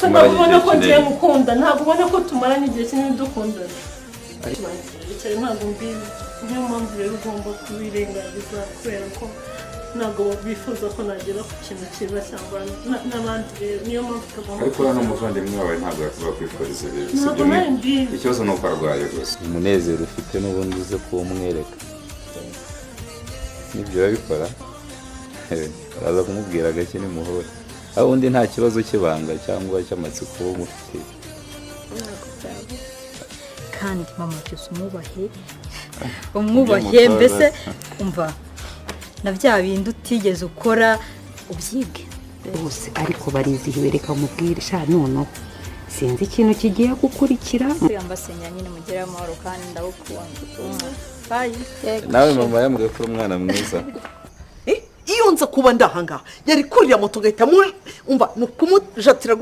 ntabwo ubona ko ngiye mukunda ntabwo ubona ko tumaranye igihe kinini dukundana cyane ntabwo mbizi niyo mpamvu rero ugomba kubirengagiza kubera ko ntabwo bifuza ko nagera ku kintu cyiza cyangwa n'abandi rero niyo mpamvu tugomba ariko hano umuvandimwe wawe ntabwo yakuba kwifuriza ibibi ntabwo nawe mbizi ikibazo ni uko arwaye gusa umunezero ufite n'ubundi uze kuwumwereka nibyo babikora araza kumubwira agake nimuhore aho undi nta kibazo cy'ibanga cyangwa cy'amatsiko uba umufitiye kandi mama cyose umwubahe mbese umva na bya bindi utigeze ukora ubyige bose ariko barizihiwe reka mubwire sha noneho sinzi ikintu kigiye gukurikira yambasenya nyine mugire amahoro kandi ndawukunda nawe mama yambwiye ko uri umwana mwiza iyo nza kuba ndahanga yari kurira moto gahita umva kumujatira